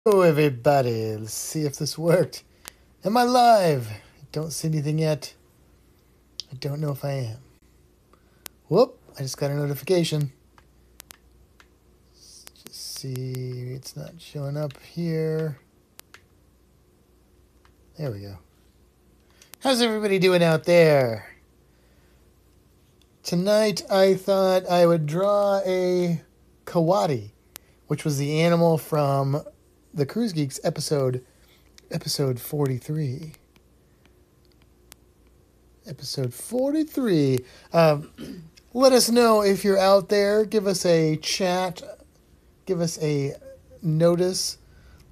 Hello, everybody. Let's see if this worked. Am I live? I don't see anything yet. I don't know if I am. Whoop, I just got a notification. Let's just see. It's not showing up here. There we go. How's everybody doing out there? Tonight, I thought I would draw a coati, which was the animal from the Cruise Geeks episode 43. Episode 43. Let us know if you're out there. Give us a chat. Give us a notice.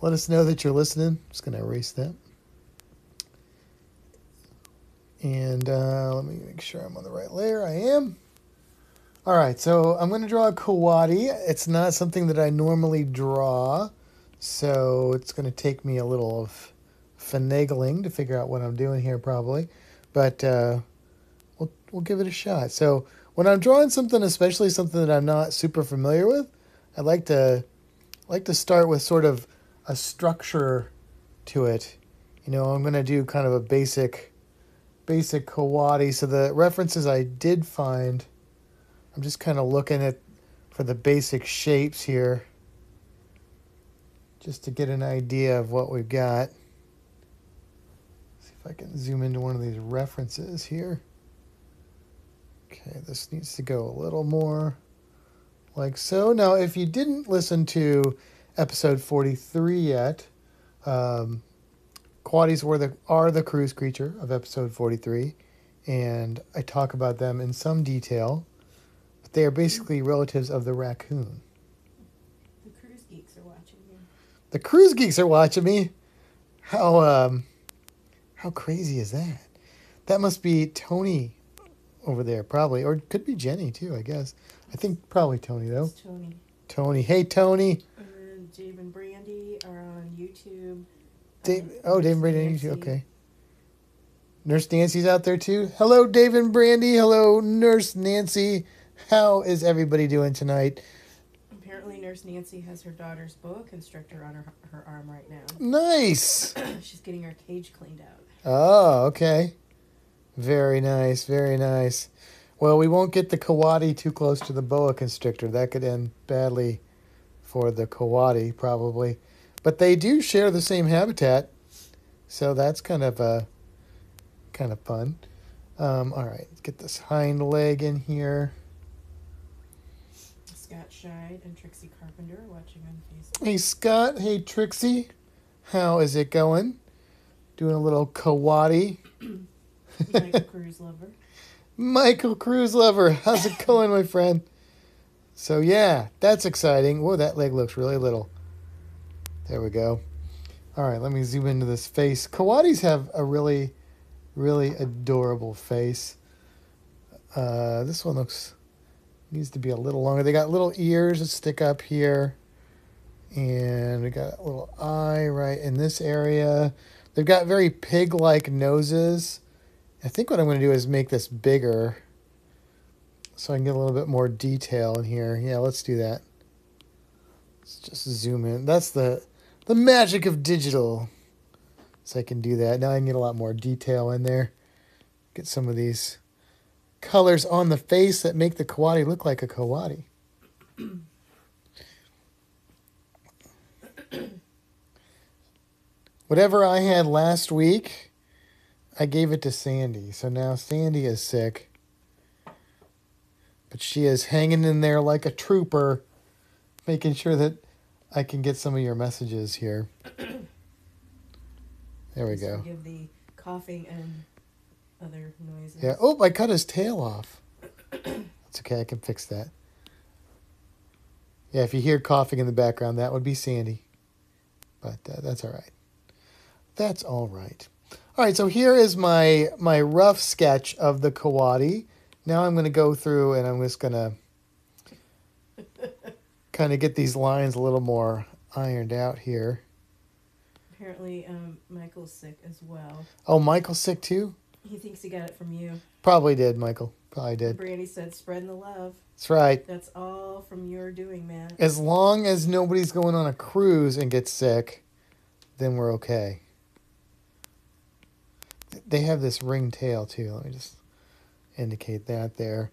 Let us know that you're listening. Just going to erase that. And let me make sure I'm on the right layer. I am. All right, so I'm going to draw a coati. It's not something that I normally draw, so it's going to take me a little of finagling to figure out what I'm doing here probably. But we'll give it a shot. So when I'm drawing something, especially something that I'm not super familiar with, I like to start with sort of a structure to it. You know, I'm going to do kind of a basic coati. So the references I did find, I'm just kind of looking at for the basic shapes here, just to get an idea of what we've got. See if I can zoom into one of these references here. Okay, this needs to go a little more like so. Now, if you didn't listen to episode 43 yet, coatis are the cruise creature of episode 43, and I talk about them in some detail, but they are basically relatives of the raccoon. The cruise geeks are watching you. The cruise geeks are watching me? How crazy is that? That must be Tony over there, probably. Or it could be Jenny, too, I guess. I think probably Tony, though. It's Tony. Tony. Hey, Tony. And Dave and Brandy are on YouTube. Dave and Brandy on YouTube. Okay. Nurse Nancy's out there, too. Hello, Dave and Brandy. Hello, Nurse Nancy. How is everybody doing tonight? Apparently, Nurse Nancy has her daughter's boa constrictor on her arm right now. Nice. She's getting her cage cleaned out. Oh, okay. Very nice, very nice. Well, we won't get the coati too close to the boa constrictor. That could end badly for the coati, probably. But they do share the same habitat, so that's kind of fun. All right, let's get this hind leg in here. Scott Scheid and Trixie Carpenter are watching on Facebook. Hey, Scott. Hey, Trixie. How is it going? Doing a little coati. Michael Cruise Lover. Michael Cruise Lover. How's it going, my friend? So, yeah, that's exciting. Whoa, that leg looks really little. There we go. All right, let me zoom into this face. Coatis have a really, really adorable face. This one needs to be a little longer. They got little ears that stick up here. And we got a little eye right in this area. They've got very pig-like noses. I think what I'm going to do is make this bigger so I can get a little bit more detail in here. Yeah, let's do that. Let's just zoom in. That's the magic of digital. So I can do that. Now I can get a lot more detail in there. Get some of these colors on the face that make the coati look like a coati. Whatever I had last week, I gave it to Sandy. So now Sandy is sick. But she is hanging in there like a trooper, making sure that I can get some of your messages here. There we go. Forgive the coughing and other noises. Yeah. Oh, I cut his tail off. That's okay. I can fix that. Yeah, if you hear coughing in the background, that would be Sandy. But that's all right. That's all right. All right, so here is my rough sketch of the coati. Now I'm going to go through and I'm just going to kind of get these lines a little more ironed out here. Apparently, Michael's sick as well. Oh, Michael's sick too? He thinks he got it from you. Probably did, Michael. Probably And did. Brandy said, spreading the love. That's right. That's all from your doing, Matt. As long as nobody's going on a cruise and gets sick, then we're okay. They have this ring tail, too. Let me just indicate that there.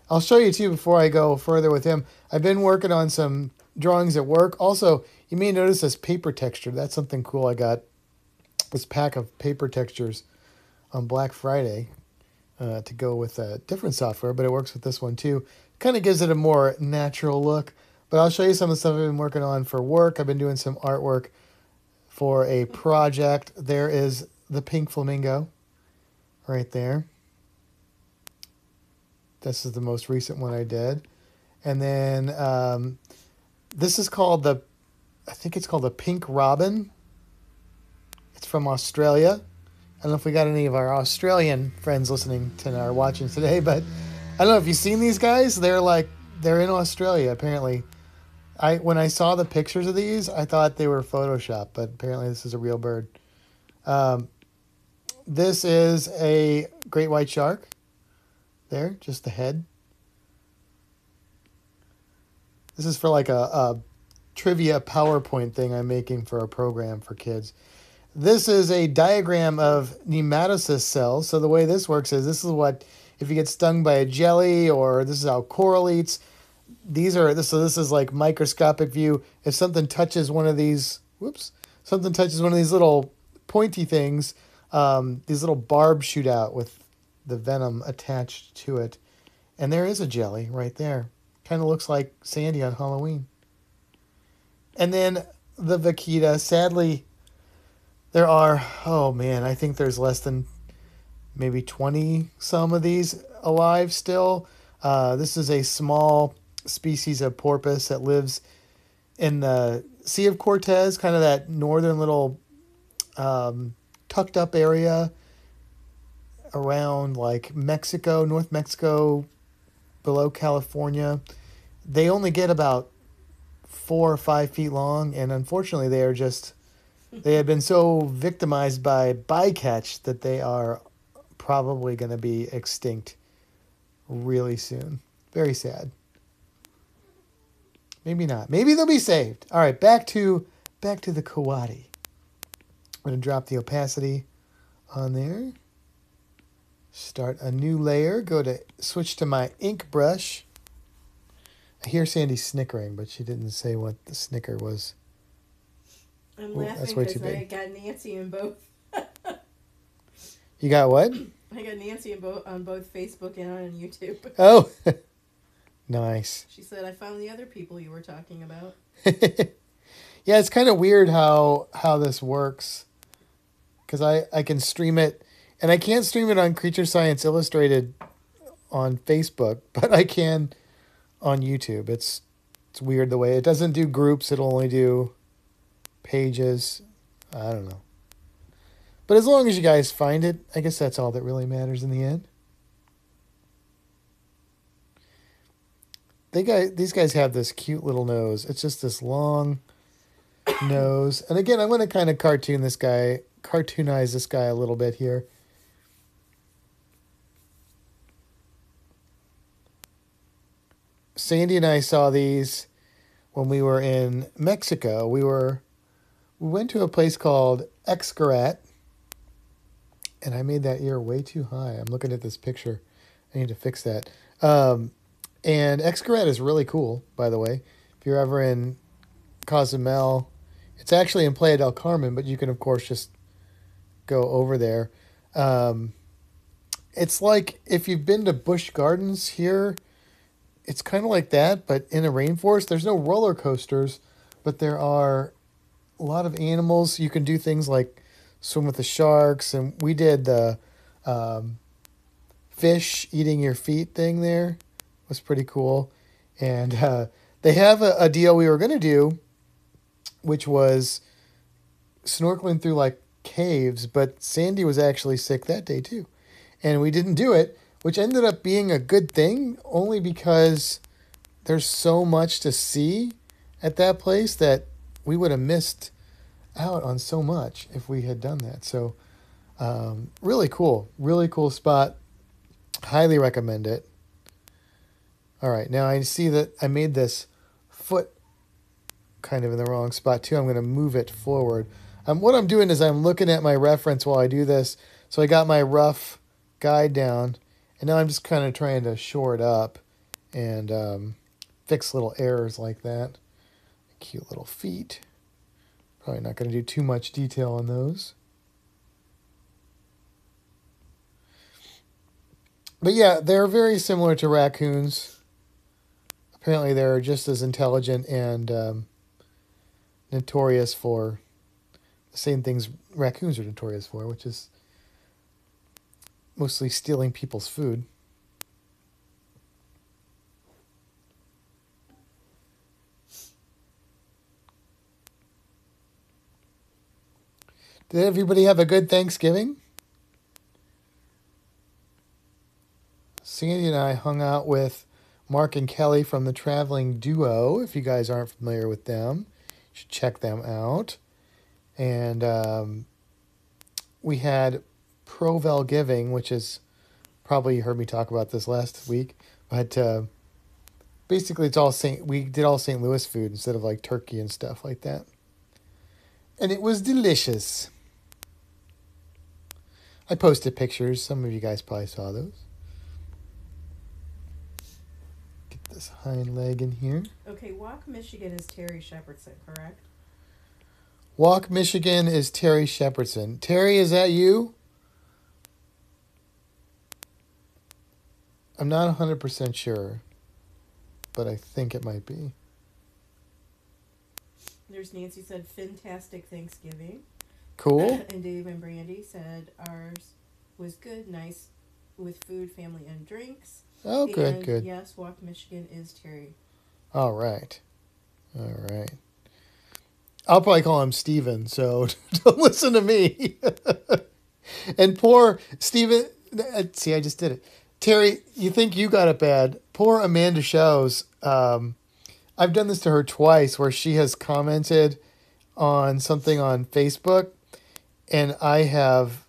I'll show you, too, before I go further with him. I've been working on some drawings at work. Also, you may notice this paper texture. That's something cool. I got this pack of paper textures on Black Friday to go with a different software, but it works with this one, too. Kind of gives it a more natural look. But I'll show you some of the stuff I've been working on for work. I've been doing some artwork for a project. There is the pink flamingo right there. This is the most recent one I did. And then this is called I think it's called the pink robin. It's from Australia. I don't know if we got any of our Australian friends listening to or watching today, but I don't know if you've seen these guys. They're in Australia, apparently. When I saw the pictures of these, I thought they were Photoshopped, but apparently this is a real bird. This is a great white shark. There, just the head. This is for like a trivia PowerPoint thing I'm making for a program for kids. This is a diagram of nematocyst cells. So the way this works is this is what, if you get stung by a jelly, or this is how coral eats. So this is like microscopic view. If something touches one of these, something touches one of these little pointy things, these little barbs shoot out with the venom attached to it. And there is a jelly right there. Kind of looks like Sandy on Halloween. And then the vaquita. Sadly, there are, I think there's less than maybe 20 some of these alive still. This is a small species of porpoise that lives in the Sea of Cortez, kind of that northern little tucked up area around like Mexico, North Mexico, below California. They only get about 4 or 5 feet long, and unfortunately they have been so victimized by bycatch that they are probably going to be extinct really soon. Very sad. Maybe not. Maybe they'll be saved. All right, back to the coati. I'm going to drop the opacity on there. Start a new layer. Switch to my ink brush. I hear Sandy snickering, but she didn't say what the snicker was. I'm laughing because I got Nancy in both. You got what? I got Nancy on both Facebook and on YouTube. Oh, nice. She said, I found the other people you were talking about. Yeah, it's kind of weird how this works. Because I can stream it, and I can't stream it on Creature Science Illustrated on Facebook, but I can on YouTube. It's weird the way it doesn't do groups. It'll only do pages. I don't know. But as long as you guys find it, I guess that's all that really matters in the end. These guys have this cute little nose. It's just this long nose. And again, I'm going to kind of cartoonize this guy a little bit here. Sandy and I saw these when we were in Mexico. We went to a place called Xcaret, and I made that ear way too high. I'm looking at this picture. I need to fix that. And Xcaret is really cool, by the way. If you're ever in Cozumel, it's actually in Playa del Carmen, but you can, of course, just go over there. It's like if you've been to Busch Gardens here, it's kind of like that, but in a rainforest. There's no roller coasters, but there are a lot of animals. You can do things like swim with the sharks, and we did the fish eating your feet thing there. It was pretty cool. And they have a deal we were going to do, which was snorkeling through like caves, but Sandy was actually sick that day too. And we didn't do it, which ended up being a good thing only because there's so much to see at that place that we would have missed out on so much if we had done that. So Really cool spot. Highly recommend it. All right, now I see that I made this foot kind of in the wrong spot too. I'm going to move it forward. What I'm doing is I'm looking at my reference while I do this. So I got my rough guide down, and now I'm just kind of trying to shore it up and fix little errors like that. Cute little feet. Probably not going to do too much detail on those. But yeah, they're very similar to raccoons. Apparently they're just as intelligent and notorious for the same things raccoons are notorious for, which is mostly stealing people's food. Did everybody have a good Thanksgiving? Sandy and I hung out with Mark and Kelly from the Traveling Duo. If you guys aren't familiar with them, you should check them out. And we had Provel Giving, which is probably you heard me talk about this last week, but basically it's all we did all St. Louis food instead of like turkey and stuff like that. And it was delicious. I posted pictures. Some of you guys probably saw those. Get this hind leg in here. Okay, Walk, Michigan is Terry Shepherdson, correct? Walk, Michigan is Terry Shepherdson. Terry, is that you? I'm not 100% sure, but I think it might be. There's Nancy said, fantastic Thanksgiving. Cool. And Dave and Brandy said, ours was good, nice with food, family, and drinks. Oh, good, and good. Yes, Walk, Michigan is Terry. All right. I'll probably call him Steven, so don't listen to me. And poor Steven, see, I just did it. Terry, you think you got it bad. Poor Amanda Shows. I've done this to her twice where she has commented on something on Facebook, and I have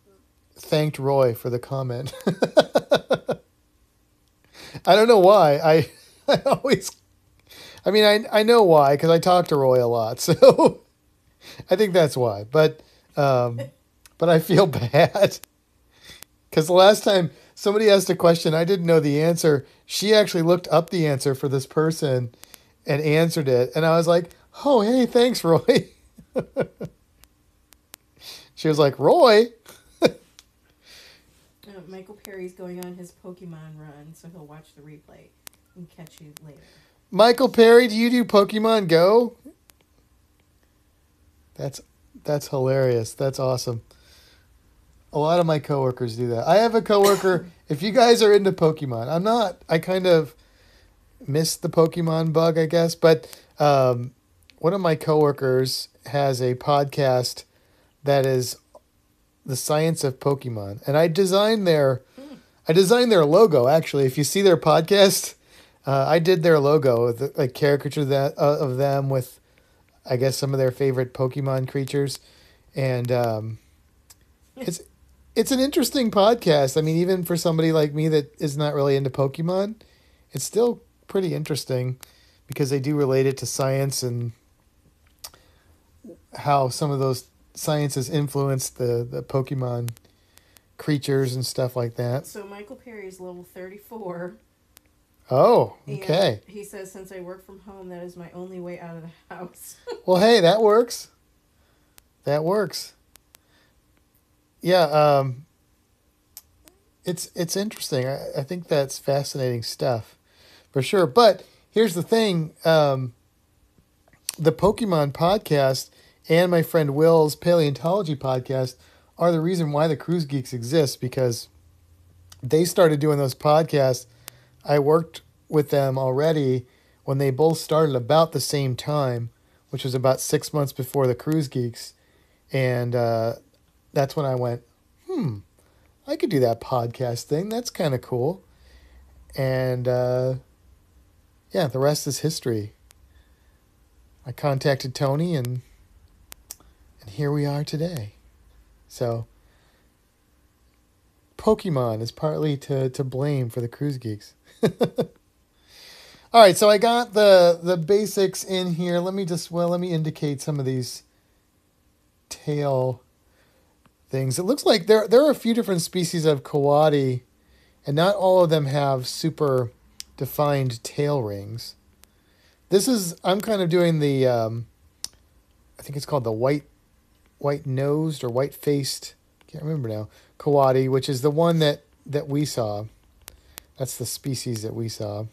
thanked Roy for the comment. I don't know why. I know why, because I talk to Roy a lot, so I think that's why. But I feel bad because the last time somebody asked a question, I didn't know the answer. She actually looked up the answer for this person and answered it, and I was like, "Oh, hey, thanks, Roy." She was like, "Roy." Michael Perry's going on his Pokemon run, so he'll watch the replay and catch you later. Michael Perry, do you do Pokemon Go? That's hilarious. That's awesome. A lot of my coworkers do that. I have a coworker, if you guys are into Pokemon, I'm not. I kind of missed the Pokemon bug, I guess, but one of my coworkers has a podcast that is the science of Pokemon, and I designed their logo. Actually, if you see their podcast, I did their logo with a caricature of them with, I guess, some of their favorite Pokemon creatures, and it's an interesting podcast. I mean, even for somebody like me that is not really into Pokemon, it's still pretty interesting because they do relate it to science and how some of those sciences influence the Pokemon creatures and stuff like that. So Michael Perry is level 34. Oh, okay. And he says, since I work from home, that is my only way out of the house. Well, hey, that works. That works. Yeah, it's interesting. I think that's fascinating stuff, for sure. But here's the thing. The Pokemon podcast and my friend Will's paleontology podcast are the reason why the Cruise Geeks exist, because they started doing those podcasts. I worked with them already when they both started about the same time, which was about 6 months before the Cruise Geeks. And that's when I went, I could do that podcast thing. That's kind of cool. And yeah, the rest is history. I contacted Tony and here we are today. So Pokemon is partly to blame for the cruise geeks. All right, so I got the basics in here. Let me indicate some of these tail things. It looks like there are a few different species of coati, and not all of them have super defined tail rings. I'm kind of doing the I think it's called the white nosed or white faced, can't remember now, coati, which is the one that we saw. That's the species that we saw.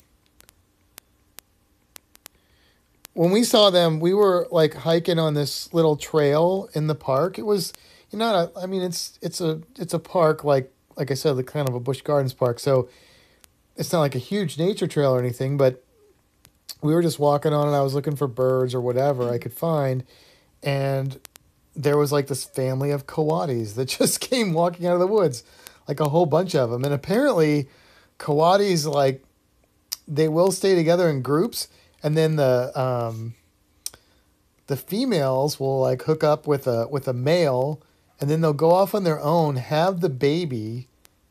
When we saw them, we were like hiking on this little trail in the park. It was, I mean, it's a park like I said, the kind of a Busch Gardens park. So it's not like a huge nature trail or anything, but we were just walking on, and I was looking for birds or whatever I could find, and there was like this family of coatis that just came walking out of the woods, like a whole bunch of them. And apparently, coatis, like, they will stay together in groups, and then the females will like hook up with a male, and then they'll go off on their own, have the baby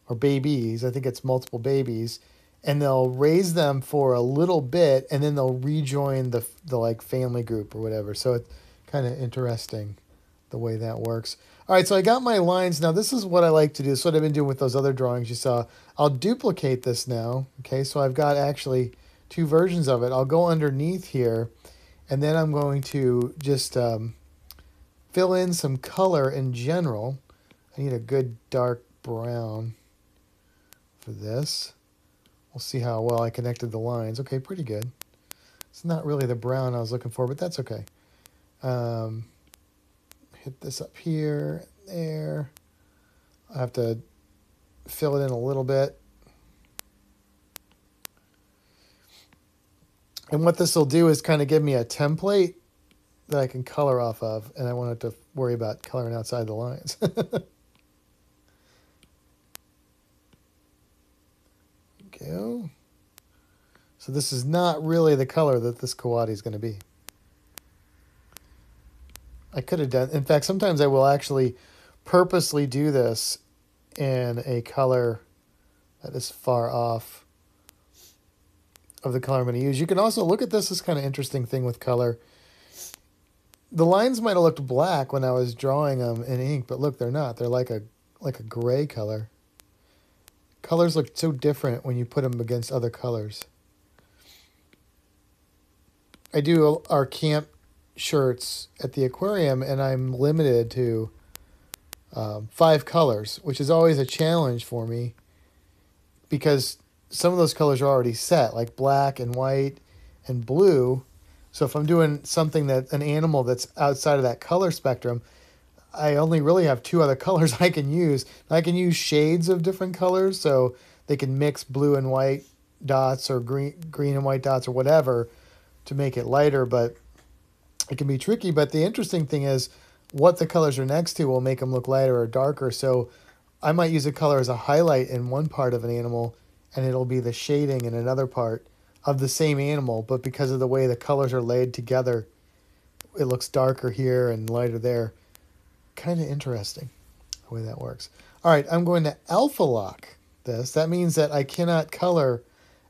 or babies. I think it's multiple babies, and they'll raise them for a little bit, and then they'll rejoin the like family group or whatever. So it's kind of interesting the way that works. All right, so I got my lines. Now this is what I like to do. This is what I've been doing with those other drawings you saw. I'll duplicate this now. Okay, so I've got actually two versions of it. I'll go underneath here, and then I'm going to just fill in some color in general. I need a good dark brown for this. We'll see how well I connected the lines. Okay, pretty good. It's not really the brown I was looking for, but that's okay. Hit this up here, there. I have to fill it in a little bit. And what this will do is kind of give me a template that I can color off of, and I won't have to worry about coloring outside the lines. Go. So this is not really the color that this coati is going to be. I could have done, in fact, sometimes I will actually purposely do this in a color that is far off of the color I'm going to use. You can also look at this kind of interesting thing with color. The lines might have looked black when I was drawing them in ink, but look, they're not. They're like a gray color. Colors look so different when you put them against other colors. I do our camp shirts at the aquarium, and I'm limited to 5 colors, which is always a challenge for me because some of those colors are already set, like black and white and blue. So if I'm doing something an animal that's outside of that color spectrum, I only really have 2 other colors I can use. I can use shades of different colors, so they can mix blue and white dots or green and white dots or whatever to make it lighter, but it can be tricky. But the interesting thing is what the colors are next to will make them look lighter or darker. So I might use a color as a highlight in one part of an animal, and it'll be the shading in another part of the same animal, but because of the way the colors are laid together, it looks darker here and lighter there. Kind of interesting the way that works. All right, I'm going to alpha lock this. That means that I cannot color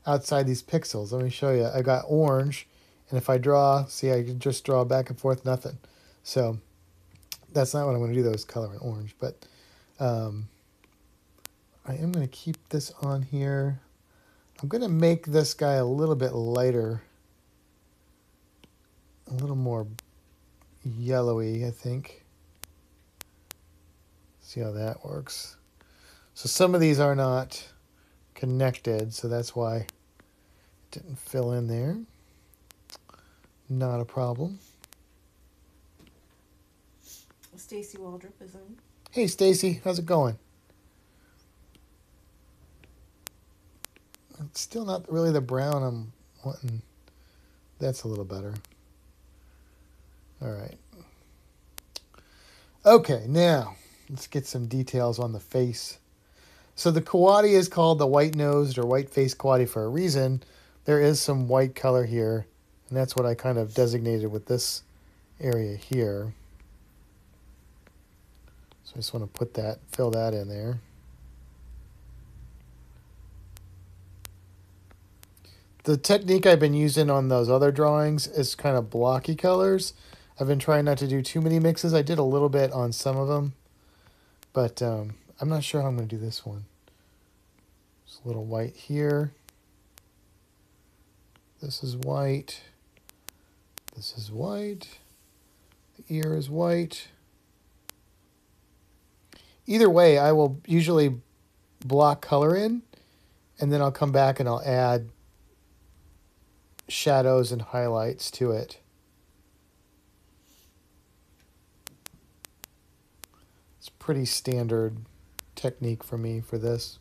outside these pixels. Let me show you. I got orange, and if I draw, see, I can just draw back and forth, nothing. So that's not what I'm going to do, though, is color in orange. But I am going to keep this on here. I'm going to make this guy a little bit lighter, a little more yellowy, I think. See how that works. So some of these are not connected, so that's why it didn't fill in there. Not a problem. Stacy Waldrop is in. Hey, Stacy, how's it going? It's still not really the brown I'm wanting. That's a little better. All right. Okay, now let's get some details on the face. So the coati is called the white-nosed or white-faced coati for a reason. There is some white color here, and that's what I kind of designated with this area here. So I just want to fill that in there. The technique I've been using on those other drawings is kind of blocky colors. I've been trying not to do too many mixes. I did a little bit on some of them, but I'm not sure how I'm going to do this one. Just a little white here. This is white. This is white. The ear is white. Either way, I will usually block color in, and then I'll come back and I'll add shadows and highlights to it. It's pretty standard technique for me for this.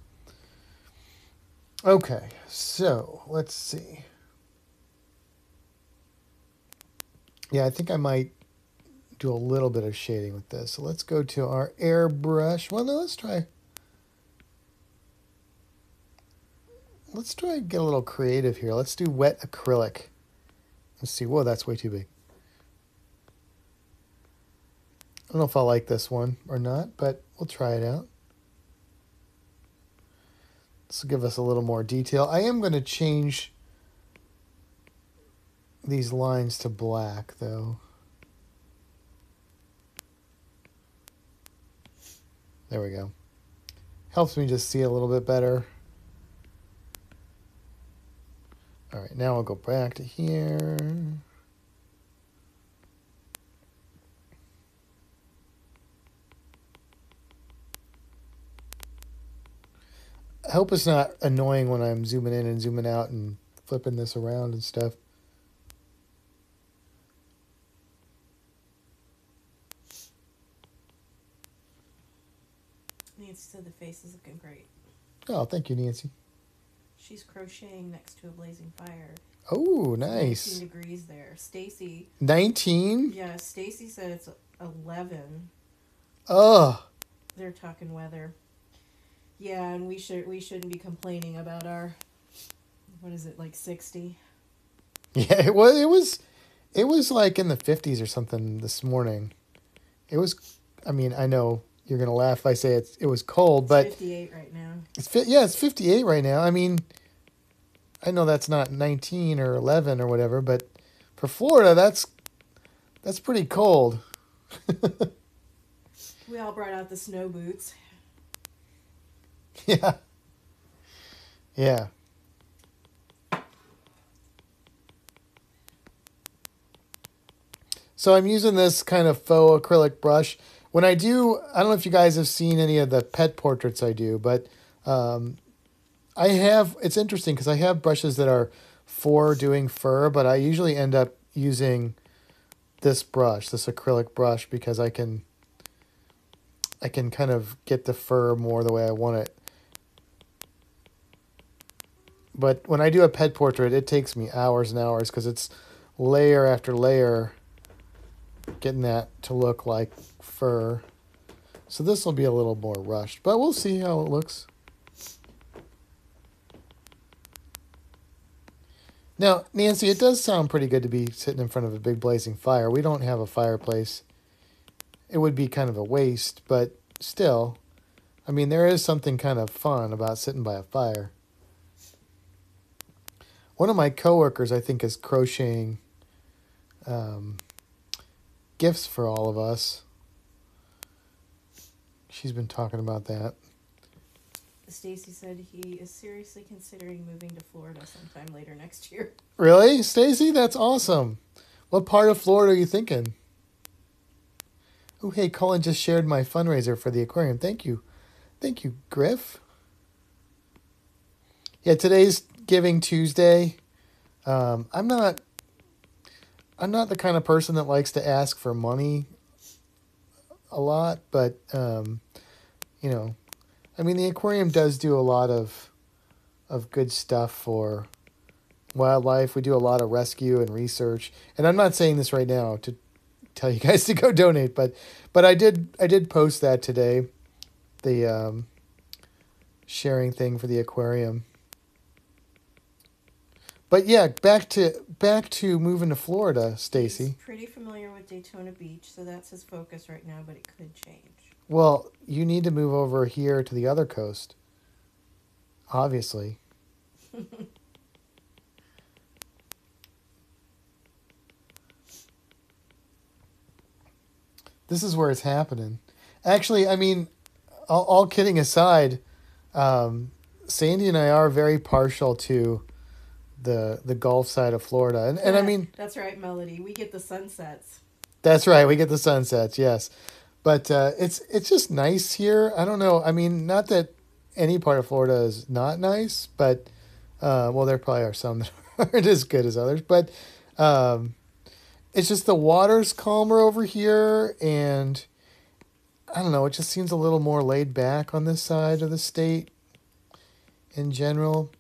Okay, so let's see. Yeah, I think I might do a little bit of shading with this. So let's go to our airbrush. Well, no, let's try and get a little creative here. Let's do wet acrylic. Let's see. Whoa, that's way too big. I don't know if I like this one or not, but we'll try it out. This will give us a little more detail. I am going to change these lines to black, though. There we go. Helps me just see a little bit better. All right, now I'll go back to here. I hope it's not annoying when I'm zooming in and zooming out and flipping this around and stuff. Nancy said the face is looking great. Oh, thank you, Nancy. She's crocheting next to a blazing fire. Oh, It's nice. 19 degrees there. Stacy. 19? Yeah, Stacy said it's 11. Ugh. They're talking weather. Yeah, and we shouldn't be complaining about our, what is it, like 60? Yeah, it was like in the 50s or something this morning. It was, I mean, I know you're going to laugh if I say it was cold, but It's 58 right now. It's 58 right now. I mean, I know that's not 19 or 11 or whatever, but for Florida, that's pretty cold. We all brought out the snow boots. Yeah. Yeah. So I'm using this kind of faux acrylic brush. When I don't know if you guys have seen any of the pet portraits I do, but it's interesting because I have brushes that are for doing fur, but I usually end up using this brush, this acrylic brush, because I can kind of get the fur more the way I want it. But when I do a pet portrait, it takes me hours and hours because it's layer after layer getting that to look like fur. So this will be a little more rushed, but we'll see how it looks. Now, Nancy, it does sound pretty good to be sitting in front of a big blazing fire. We don't have a fireplace. It would be kind of a waste, but still, I mean, there is something kind of fun about sitting by a fire. One of my coworkers, I think, is crocheting gifts for all of us. She's been talking about that. Stacy said he is seriously considering moving to Florida sometime later next year. Really, Stacy? That's awesome. What part of Florida are you thinking? Oh, hey, Colin just shared my fundraiser for the aquarium. Thank you. Thank you, Griff. Yeah, today's Giving Tuesday. I'm not the kind of person that likes to ask for money a lot, but you know, I mean, the aquarium does do a lot of good stuff for wildlife. We do a lot of rescue and research, and I'm not saying this right now to tell you guys to go donate, but I did post that today, the sharing thing for the aquarium. But yeah, back to moving to Florida, Stacy. He's pretty familiar with Daytona Beach, so that's his focus right now, but it could change. Well, you need to move over here to the other coast. Obviously. This is where it's happening. Actually, I mean, all kidding aside, Sandy and I are very partial to the Gulf side of Florida, and I mean That's right, Melody. We get the sunsets. that's right. We get the sunsets, yes, but it's just nice here. I don't know. I mean, not that any part of Florida is not nice, but well, there probably are some that aren't as good as others, but um, it's just the water's calmer over here, and I don't know. It just seems a little more laid back on this side of the state in general.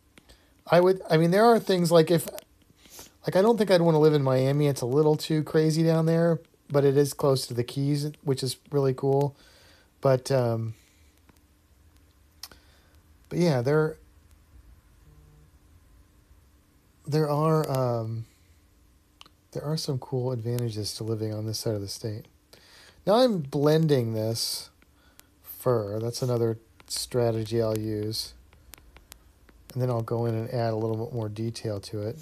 I mean, there are things like like I don't think I'd want to live in Miami. It's a little too crazy down there, but it is close to the Keys, which is really cool. But but yeah, there are there are some cool advantages to living on this side of the state. Now I'm blending this fur. That's another strategy I'll use. And then I'll go in and add a little bit more detail to it.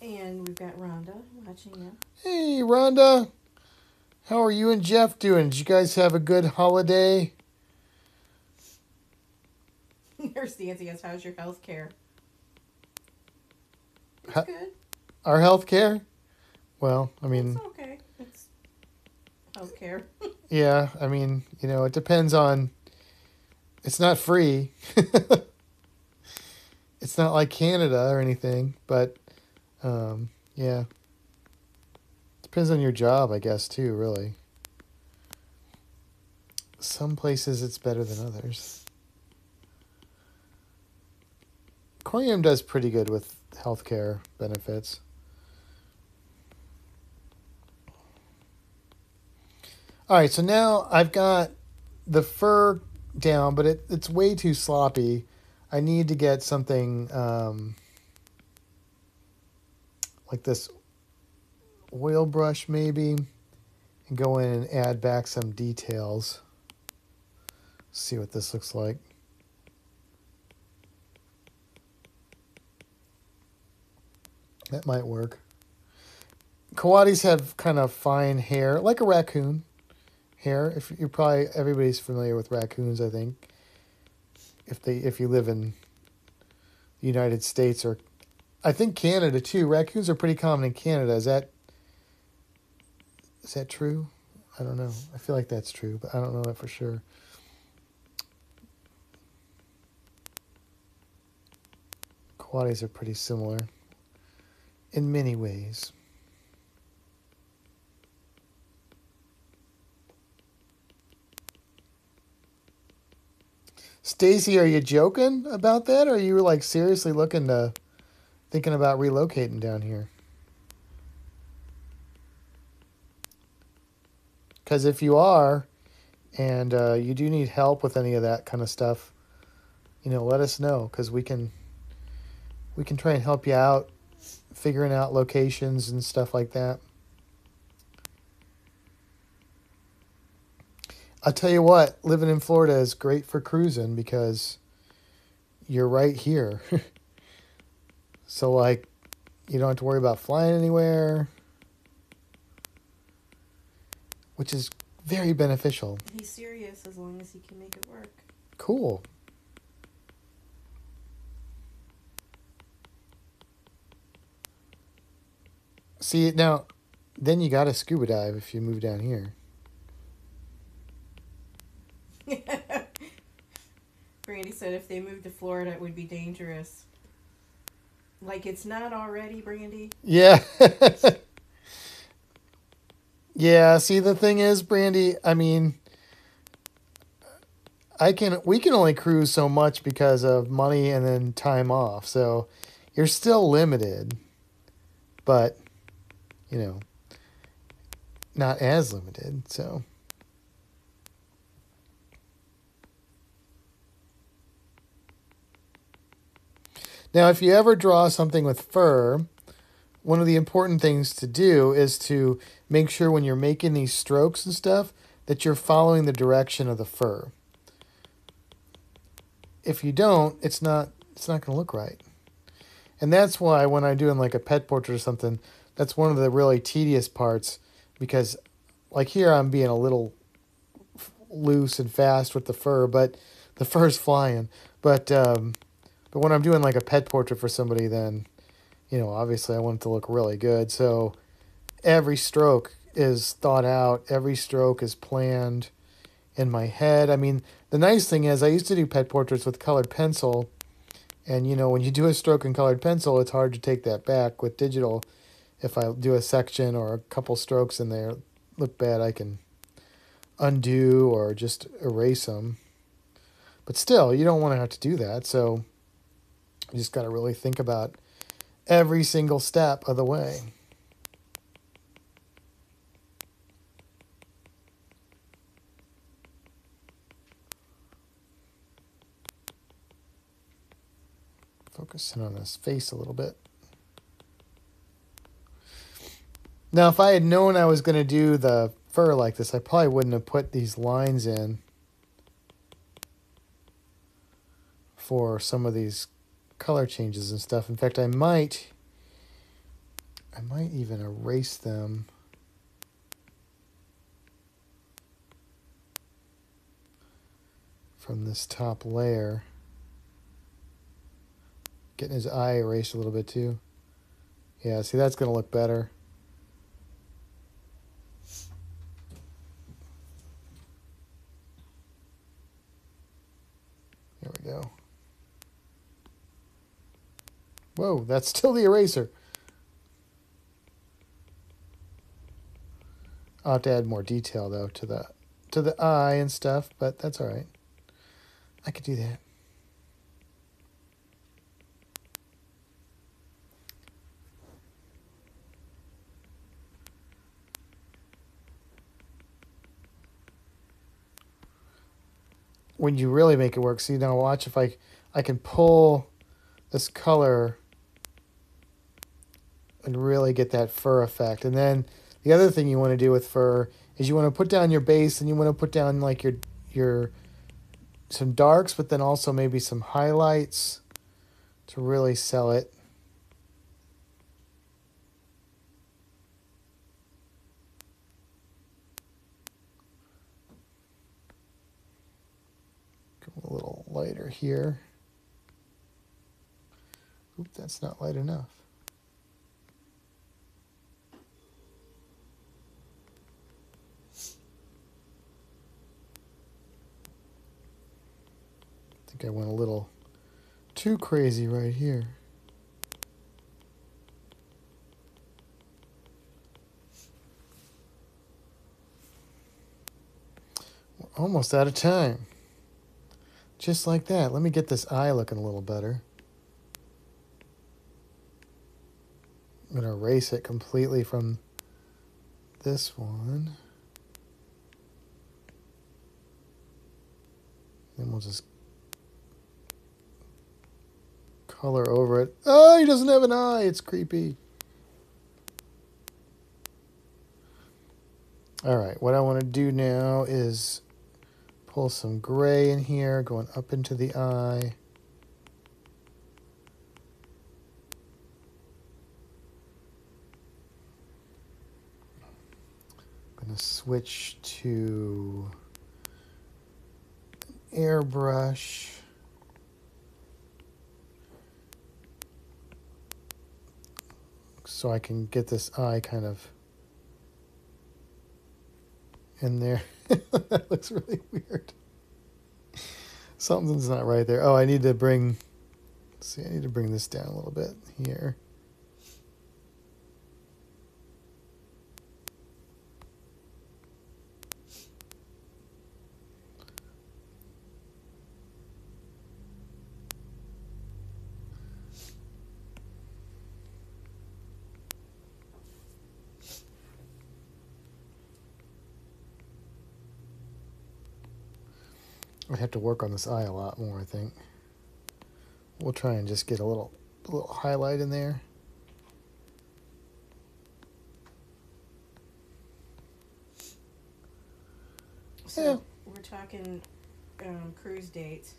And we've got Rhonda watching you. Hey, Rhonda. How are you and Jeff doing? Did you guys have a good holiday? Nurse Nancy asks, how's your health care? It's good. Our health care? Well, I mean... It's okay. It's health care. Yeah, I mean, you know, it depends on... It's not free. It's not like Canada or anything, but yeah. Depends on your job, I guess, too, really. Some places it's better than others. Corium does pretty good with healthcare benefits. All right, so now I've got the fur down, but it's way too sloppy. I need to get something like this oil brush maybe and go in and add back some details. See what this looks like. That might work. Coatis have kind of fine hair, like a raccoon hair. If you're probably everybody's familiar with raccoons, I think. If you live in the United States or I think Canada too. Raccoons are pretty common in Canada. Is that true? I don't know. I feel like that's true, but I don't know that for sure. Coatis are pretty similar in many ways. Stacy, are you joking about that? Or are you like seriously thinking about relocating down here? Because if you are, and you do need help with any of that kind of stuff, you know, let us know because we can try and help you out, figuring out locations and stuff like that. I'll tell you what, living in Florida is great for cruising because you're right here. So, like, you don't have to worry about flying anywhere, which is very beneficial. He's serious as long as he can make it work. Cool. See, now, then you got to scuba dive if you move down here. Brandy said if they moved to Florida, it would be dangerous. Like it's not already, Brandy? Yeah. Yeah, see, the thing is, Brandy, I mean, we can only cruise so much because of money and then time off. So you're still limited, but, you know, not as limited, so... Now, if you ever draw something with fur, one of the important things to do is to make sure when you're making these strokes and stuff that you're following the direction of the fur. If you don't, it's not going to look right. And that's why when I'm doing like a pet portrait or something, that's one of the really tedious parts because like here I'm being a little loose and fast with the fur, but the fur's flying. But when I'm doing like a pet portrait for somebody, then obviously I want it to look really good. So every stroke is thought out. Every stroke is planned in my head. I mean, the nice thing is I used to do pet portraits with colored pencil, and when you do a stroke in colored pencil, it's hard to take that back. With digital, if I do a section or a couple strokes in there look bad, I can undo or just erase them. But still, you don't want to have to do that. So you just got to really think about every single step of the way. Focusing on his face a little bit. Now, if I had known I was going to do the fur like this, I probably wouldn't have put these lines in for some of these color changes and stuff. In fact, I might even erase them. From this top layer. Getting his eye erased a little bit too. Yeah, see, that's going to look better. There we go. Whoa, that's still the eraser. I'll have to add more detail though to the eye and stuff, but that's all right. I could do that. When you really make it work, see, now watch if I can pull this color and really get that fur effect. And then the other thing you want to do with fur is you want to put down your base, and you want to put down like your some darks, but then also maybe some highlights to really sell it. Go a little lighter here. Oop, that's not light enough. I think I went a little too crazy right here. We're almost out of time. Just like that. Let me get this eye looking a little better. I'm going to erase it completely from this one. Then we'll just color over it. Oh, he doesn't have an eye. It's creepy. All right, what I want to do now is pull some gray in here, going up into the eye. I'm going to switch to an airbrush. So I can get this eye kind of in there. That looks really weird. Something's not right there. Oh, I need to bring this down a little bit here. I have to work on this eye a lot more, I think. We'll try and just get a little highlight in there. So yeah. We're talking cruise dates,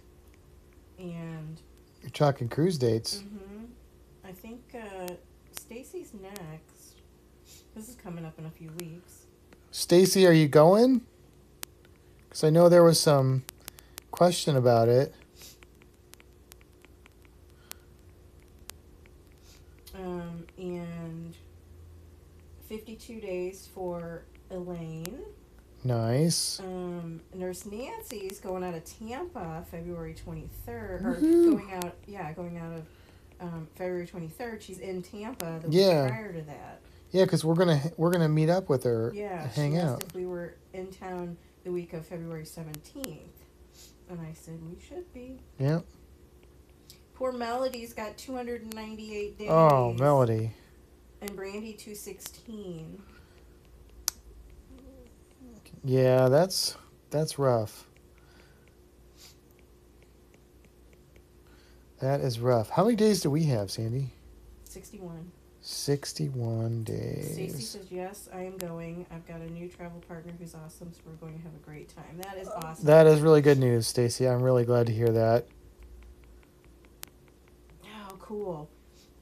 and You're talking cruise dates. I think Stacy's next. This is coming up in a few weeks. Stacy, are you going? Because I know there was some question about it. And 52 days for Elaine. Nice. Nurse Nancy's going out of Tampa February 23rd, or going out of February 23rd. She's in Tampa the week prior to that. Yeah, because we're gonna meet up with her. Yeah, and hang she out. asked if we were in town the week of February 17th, and I said we should be. Yeah. Poor Melody's got 298 days. Oh, Melody. And Brandy 216. Yeah, that's rough. That is rough. How many days do we have, Sandy? 61. 61 days. Stacy says, yes, I am going. I've got a new travel partner who's awesome, so we're going to have a great time. That is awesome. That is really good news, Stacy. I'm really glad to hear that. Oh, cool.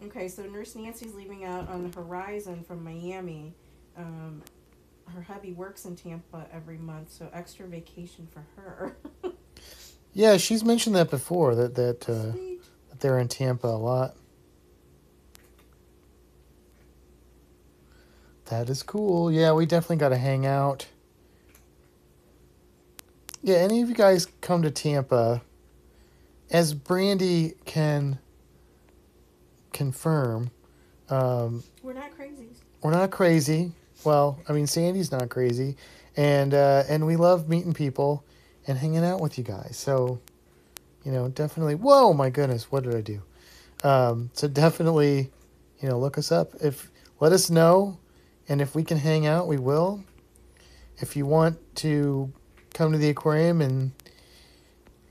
Okay, so Nurse Nancy's leaving out on the horizon from Miami. Her hubby works in Tampa every month, so extra vacation for her. Yeah, she's mentioned that before, that they're in Tampa a lot. That is cool. Yeah, we definitely got to hang out. Yeah, any of you guys come to Tampa, as Brandy can confirm, We're not crazies. we're not crazy. Well, I mean, Sandy's not crazy, and we love meeting people and hanging out with you guys. So, definitely. Whoa, my goodness, what did I do? So definitely, look us up. Let us know, and if we can hang out, we will. If you want to come to the aquarium and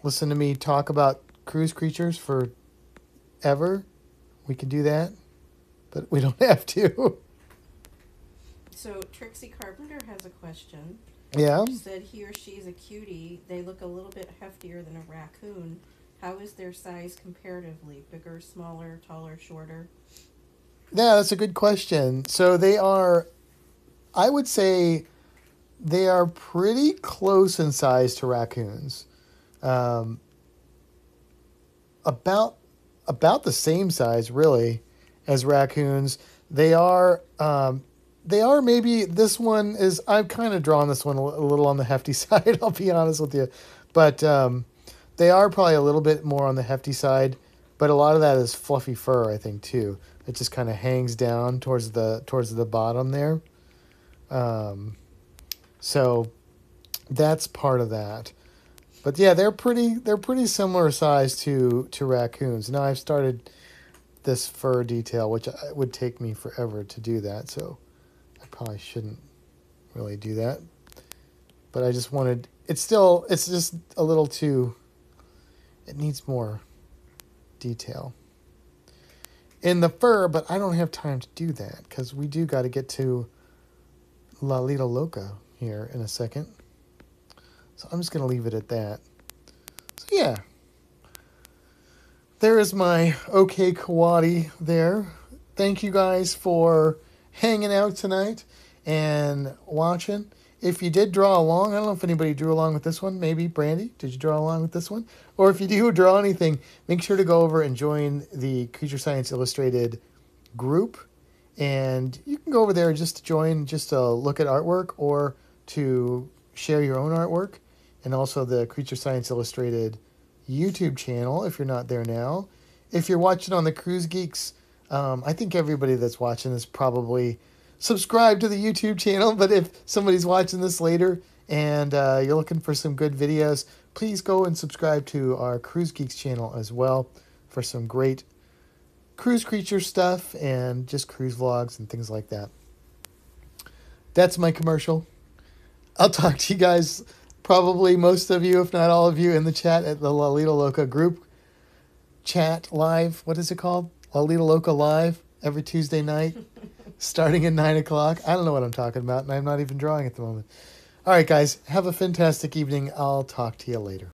listen to me talk about cruise creatures forever, we can do that, but we don't have to. So Trixie Carpenter has a question. Yeah. She said he or she is a cutie. They look a little bit heftier than a raccoon. How is their size comparatively? Bigger, smaller, taller, shorter? Yeah, that's a good question. So they are, I would say, they are pretty close in size to raccoons. About the same size, really, as raccoons. They are maybe, this one is, I've kind of drawn this one a little on the hefty side, I'll be honest with you. But they are probably a little bit more on the hefty side, but a lot of that is fluffy fur, I think, too. It just kind of hangs down towards the bottom there. So that's part of that. But yeah, they're pretty similar size to raccoons. Now I've started this fur detail, which would take me forever to do that, so I probably shouldn't really do that. But I just wanted, it's just a little too, it needs more detail in the fur, but I don't have time to do that because we do got to get to La Lita Loca here in a second. So I'm just going to leave it at that. So yeah, there is my OK Coati there. Thank you guys for hanging out tonight and watching. If you did draw along, I don't know if anybody drew along with this one. Maybe Brandy, did you draw along with this one? Or if you do draw anything, make sure to go over and join the Creature Science Illustrated group. And you can go over there just to join, just to look at artwork or to share your own artwork. And also the Creature Science Illustrated YouTube channel if you're not there now. If you're watching on the Cruise Geeks, I think everybody that's watching this probably subscribe to the YouTube channel, but if somebody's watching this later and you're looking for some good videos, please go and subscribe to our Cruise Geeks channel as well for some great cruise creature stuff and just cruise vlogs and things like that. That's my commercial. I'll talk to you guys, probably most of you, if not all of you, in the chat at the La Lita Loca group chat live. What is it called? La Lita Loca live every Tuesday night. Starting at 9 o'clock. I don't know what I'm talking about, and I'm not even drawing at the moment. All right, guys, have a fantastic evening. I'll talk to you later.